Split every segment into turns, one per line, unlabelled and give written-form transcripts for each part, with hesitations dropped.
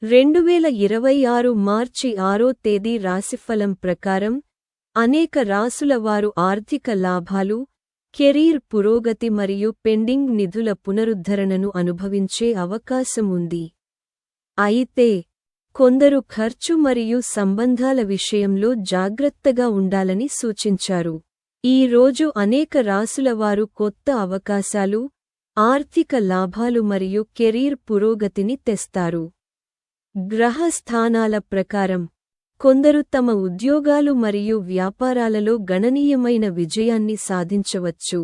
2026 మార్చి 6వ తేదీ రాశిఫలం ప్రకారం అనేక రాసుల వారు ఆర్థిక లాభాలు, కెరీర్ పురోగతి మరియు పెండింగ్ నిధుల పునరుద్ధరణను అనుభవించే అవకాశం ఉంది. అయితే కొందరు ఖర్చు మరియు సంబంధాల విషయంలో జాగ్రత్తగా ఉండాలని సూచించారు. ఈ రోజు అనేక రాసుల వారు కొత్త అవకాశాలు, ఆర్థిక లాభాలు మరియు కెరీర్ పురోగతిని తెస్తారు. గ్రహ స్థానాల ప్రకారం కొందరు తమ ఉద్యోగాలు మరియు వ్యాపారాలలో గణనీయమైన విజయాన్ని సాధించవచ్చు.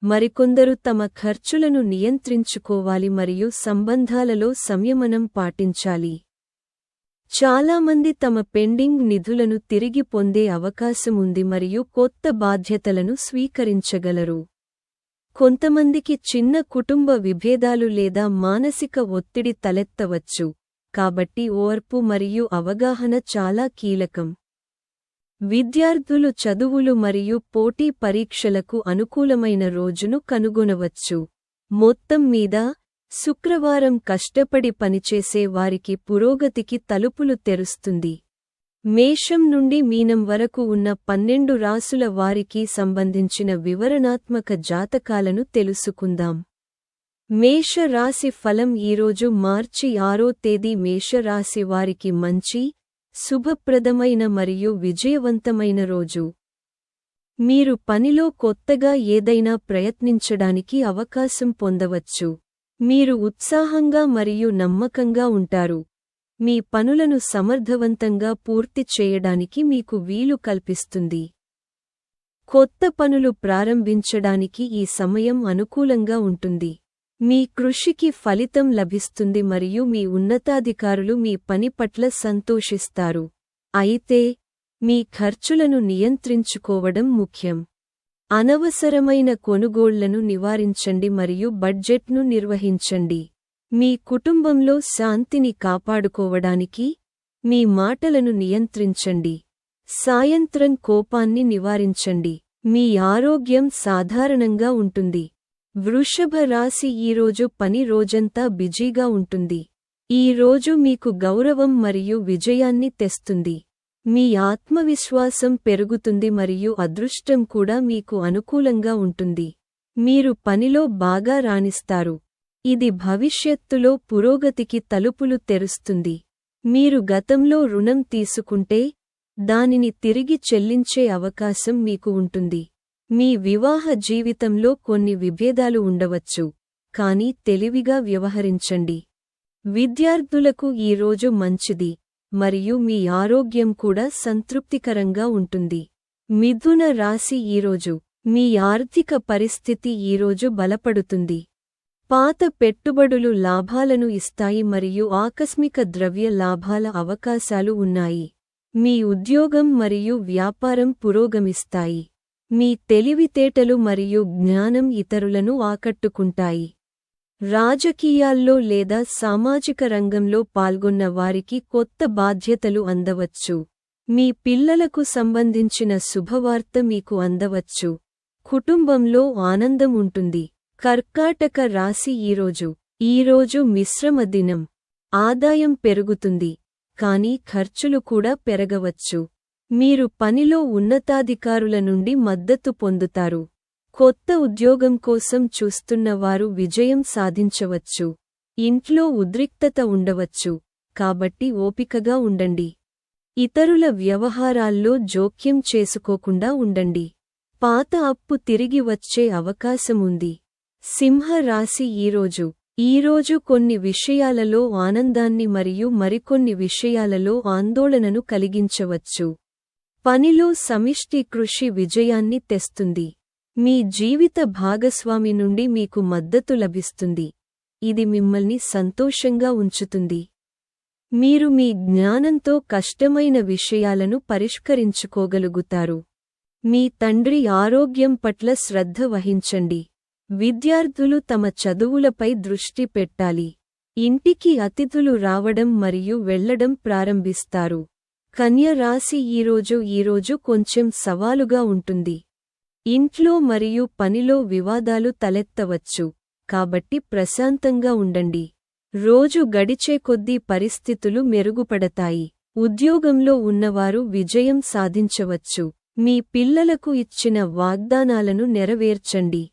మరికొందరు తమ ఖర్చులను నియంత్రించుకోవాలి మరియు సంబంధాలలో సంయమనం పాటించాలి. చాలామంది తమ పెండింగ్ నిధులను తిరిగి పొందే అవకాశముంది మరియు కొత్త బాధ్యతలను స్వీకరించగలరు. కొంతమందికి చిన్న కుటుంబ విభేదాలు లేదా మానసిక ఒత్తిడి తలెత్తవచ్చు, కాబట్టి ఓర్పు మరియు అవగాహన చాలా కీలకం. విద్యార్థులు చదువులు మరియు పోటీ పరీక్షలకు అనుకూలమైన రోజును కనుగొనవచ్చు. మొత్తం మీద శుక్రవారం కష్టపడి పనిచేసే వారికి పురోగతికి తలుపులు తెరుస్తుంది. మేషం నుండి మీనం వరకు ఉన్న 12 రాసుల వారికి సంబంధించిన వివరణాత్మక జాతకాలను తెలుసుకుందాం. మేష రాశి ఫలం ఈరోజు మార్చి 6వ తేదీ మేషరాశి వారికి మంచి, శుభప్రదమైన మరియు విజయవంతమైన రోజు. మీరు పనిలో కొత్తగా ఏదైనా ప్రయత్నించడానికి అవకాశం పొందవచ్చు. మీరు ఉత్సాహంగా మరియు నమ్మకంగా ఉంటారు. మీ పనులను సమర్థవంతంగా పూర్తి చేయడానికి మీకు వీలు కల్పిస్తుంది. కొత్త పనులు ప్రారంభించడానికి ఈ సమయం అనుకూలంగా ఉంటుంది. మీ కృషికి ఫలితం లభిస్తుంది మరియు మీ ఉన్నతాధికారులు మీ పని పట్ల సంతోషిస్తారు. అయితే మీ ఖర్చులను నియంత్రించుకోవడం ముఖ్యం. అనవసరమైన కొనుగోళ్లను నివారించండి మరియు బడ్జెట్ను నిర్వహించండి. మీ కుటుంబంలో శాంతిని కాపాడుకోవడానికి మీ మాటలను నియంత్రించండి. సాయంత్రం కోపాన్ని నివారించండి. మీ ఆరోగ్యం సాధారణంగా ఉంటుంది. వృషభ రాశి ఈరోజు పని రోజంతా బిజీగా ఉంటుంది. ఈ రోజు మీకు గౌరవం మరియు విజయాన్ని తెస్తుంది. మీ ఆత్మవిశ్వాసం పెరుగుతుంది మరియు అదృష్టం కూడా మీకు అనుకూలంగా ఉంటుంది. మీరు పనిలో బాగా రాణిస్తారు. ఇది భవిష్యత్తులో పురోగతికి తలుపులు తెరుస్తుంది. మీరు గతంలో రుణం తీసుకుంటే దానిని తిరిగి చెల్లించే అవకాశం మీకు ఉంటుంది. మీ వివాహ జీవితంలో కొన్ని విభేదాలు ఉండవచ్చు, కానీ తెలివిగా వ్యవహరించండి. విద్యార్థులకు ఈ రోజు మంచిది మరియు మీ ఆరోగ్యం కూడా సంతృప్తికరంగా ఉంటుంది. మిథున రాశి ఈరోజు మీ ఆర్థిక పరిస్థితి ఈరోజు బలపడుతుంది. పాత పెట్టుబడులు లాభాలను ఇస్తాయి మరియు ఆకస్మిక ద్రవ్య లాభాల అవకాశాలు ఉన్నాయి. మీ ఉద్యోగం మరియు వ్యాపారం పురోగమిస్తాయి. మీ తెలివితేటలు మరియు జ్ఞానం ఇతరులను ఆకట్టుకుంటాయి. రాజకీయాల్లో లేదా సామాజిక రంగంలో పాల్గొన్న వారికి కొత్త బాధ్యతలు అందవచ్చు. మీ పిల్లలకు సంబంధించిన శుభవార్త మీకు అందవచ్చు. కుటుంబంలో ఆనందం ఉంటుంది. కర్కాటక రాశి ఈరోజు మిశ్రమ దినం. ఆదాయం పెరుగుతుంది, కానీ ఖర్చులు కూడా పెరగవచ్చు. మీరు పనిలో ఉన్నతాధికారుల నుండి మద్దతు పొందుతారు. కొత్త ఉద్యోగం కోసం చూస్తున్న వారు విజయం సాధించవచ్చు. ఇంట్లో ఉద్రిక్తత ఉండవచ్చు, కాబట్టి ఓపికగా ఉండండి. ఇతరుల వ్యవహారాల్లో జోక్యం చేసుకోకుండా ఉండండి. పాత అప్పు తిరిగి వచ్చే అవకాశముంది. సింహ రాశి ఈరోజు కొన్ని విషయాలలో ఆనందాన్ని మరియు మరికొన్ని విషయాలలో ఆందోళనను కలిగించవచ్చు. పనిలో సమిష్టి కృషి విజయాన్ని తెస్తుంది. మీ జీవిత భాగస్వామి నుండి మీకు మద్దతు లభిస్తుంది. ఇది మిమ్మల్ని సంతోషంగా ఉంచుతుంది. మీరు మీ జ్ఞానంతో కష్టమైన విషయాలను పరిష్కరించుకోగలుగుతారు. మీ తండ్రి ఆరోగ్యం పట్ల శ్రద్ధ వహించండి. విద్యార్థులు తమ చదువులపై దృష్టి పెట్టాలి. ఇంటికి అతిథులు రావడం మరియు వెళ్లడం ప్రారంభిస్తారు. కన్య రాశి ఈరోజు కొంచెం సవాలుగా ఉంటుంది. ఇంట్లో మరియు పనిలో వివాదాలు తలెత్తవచ్చు, కాబట్టి ప్రశాంతంగా ఉండండి. రోజు గడిచే కొద్దీ పరిస్థితులు మెరుగుపడతాయి. ఉద్యోగంలో ఉన్నవారు విజయం సాధించవచ్చు. మీ పిల్లలకు ఇచ్చిన వాగ్దానాలను నెరవేర్చండి.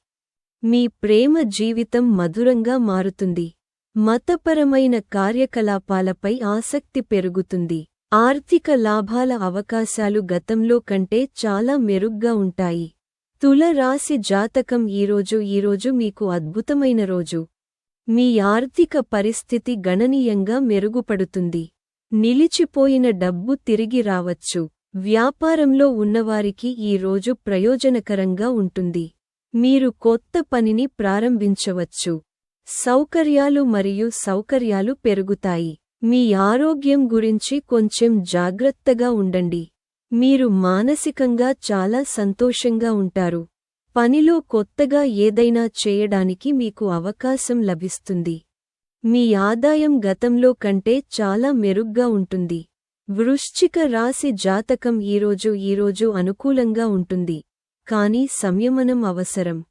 మీ ప్రేమ జీవితం మధురంగా మారుతుంది. మతపరమైన కార్యకలాపాలపై ఆసక్తి పెరుగుతుంది. ఆర్థిక లాభాల అవకాశాలు గతంలో కంటే చాలా మెరుగ్గా ఉంటాయి. తుల రాశి జాతకం ఈరోజు మీకు అద్భుతమైన రోజు. మీ ఆర్థిక పరిస్థితి గణనీయంగా మెరుగుపడుతుంది. నిలిచిపోయిన డబ్బు తిరిగి రావచ్చు. వ్యాపారంలో ఉన్నవారికి ఈ రోజు ప్రయోజనకరంగా ఉంటుంది. మీరు కొత్త పనిని ప్రారంభించవచ్చు. సౌకర్యాలు పెరుగుతాయి. మీ ఆరోగ్యం గురించి కొంచెం జాగ్రత్తగా ఉండండి. మీరు మానసికంగా చాలా సంతోషంగా ఉంటారు. పనిలో కొత్తగా ఏదైనా చేయడానికి మీకు అవకాశం లభిస్తుంది. మీ ఆదాయం గతంలో కంటే చాలా మెరుగ్గా ఉంటుంది. వృశ్చిక రాశి జాతకం ఈరోజు అనుకూలంగా ఉంటుంది. కానీ సంయమనం అవసరం.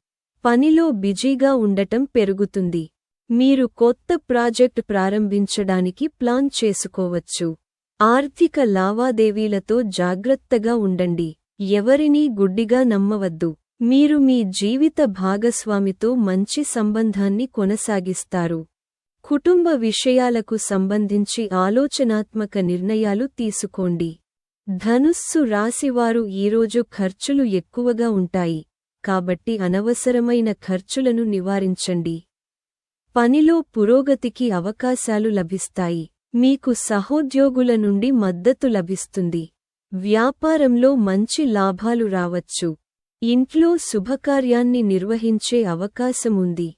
పనిలో బిజీగా ఉండటం పెరుగుతుంది. మీరు కొత్త ప్రాజెక్ట్ ప్రారంభించడానికి ప్లాన్ చేసుకోవచ్చు. ఆర్థిక లావాదేవీలతో జాగ్రత్తగా ఉండండి. ఎవరినీ గుడ్డిగా నమ్మవద్దు. మీరు మీ జీవిత భాగస్వామితో మంచి సంబంధాన్ని కొనసాగిస్తారు. కుటుంబ విషయాలకు సంబంధించి ఆలోచనాత్మక నిర్ణయాలు తీసుకోండి. ధనుస్సు రాశివారు ఈరోజు ఖర్చులు ఎక్కువగా ఉంటాయి. కాబట్టి అనవసరమైన ఖర్చులను నివారించండి. పనిలో పురోగతికి అవకాశాలు లభిస్తాయి. మీకు సహోద్యోగుల నుండి మద్దతు లభిస్తుంది. వ్యాపారంలో మంచి లాభాలు రావచ్చు. ఇంట్లో శుభకార్యాన్ని నిర్వహించే అవకాశముంది.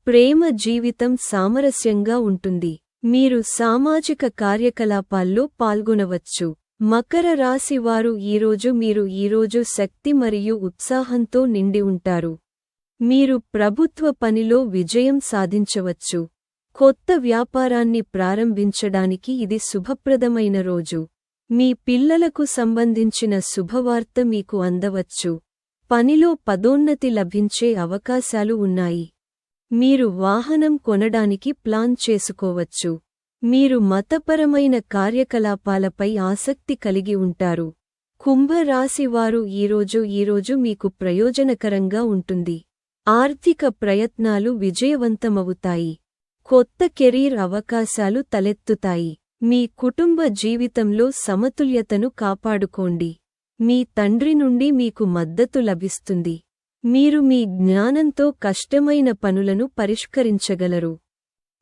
ప్రేమ జీవితం సామరస్యంగా ఉంటుంది. మీరు సామాజిక కార్యకలాపాల్లో పాల్గొనవచ్చు. మకర రాశివారు ఈరోజు శక్తి మరియు ఉత్సాహంతో నిండి ఉంటారు. మీరు ప్రభుత్వ పనిలో విజయం సాధించవచ్చు. కొత్త వ్యాపారాన్ని ప్రారంభించడానికి ఇది శుభప్రదమైన రోజు. మీ పిల్లలకు సంబంధించిన శుభవార్త మీకు అందవచ్చు. పనిలో పదోన్నతి లభించే అవకాశాలు ఉన్నాయి. మీరు వాహనం కొనడానికి ప్లాన్ చేసుకోవచ్చు. మీరు మతపరమైన కార్యకలాపాలపై ఆసక్తి కలిగి ఉంటారు. కుంభరాశివారు ఈరోజు మీకు ప్రయోజనకరంగా ఉంటుంది. ఆర్థిక ప్రయత్నాలు విజయవంతమవుతాయి. కొత్త కెరీర్ అవకాశాలు తలెత్తుతాయి. మీ కుటుంబ జీవితంలో సమతుల్యతను కాపాడుకోండి. మీ తండ్రి నుండి మీకు మద్దతు లభిస్తుంది. మీరు మీ జ్ఞానంతో కష్టమైన పనులను పరిష్కరించగలరు.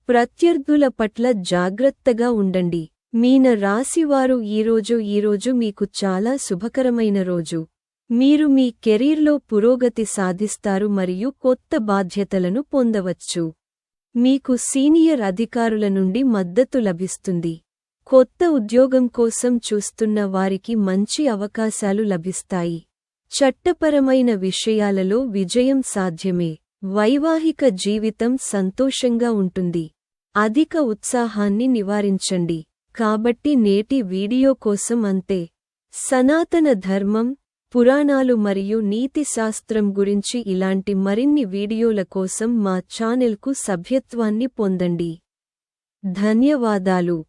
ప్రత్యర్థుల పట్ల జాగ్రత్తగా ఉండండి. మీన రాశివారు ఈరోజు మీకు చాలా శుభకరమైన రోజు. మీరు మీ కెరీర్లో పురోగతి సాధిస్తారు మరియు కొత్త బాధ్యతలను పొందవచ్చు. మీకు సీనియర్ అధికారుల నుండి మద్దతు లభిస్తుంది. కొత్త ఉద్యోగం కోసం చూస్తున్న వారికి మంచి అవకాశాలు లభిస్తాయి. చట్టపరమైన విషయాలలో విజయం సాధ్యమే. వైవాహిక జీవితం సంతోషంగా ఉంటుంది. అధిక ఉత్సాహాన్ని నివారించండి. కాబట్టి నేటి వీడియో కోసం అంతే. సనాతన ధర్మం, పురాణాలు మరియు నీతి శాస్త్రం గురించి ఇలాంటి మరిన్ని వీడియోల కోసం మా ఛానెల్కు సభ్యత్వాన్ని పొందండి. ధన్యవాదాలు.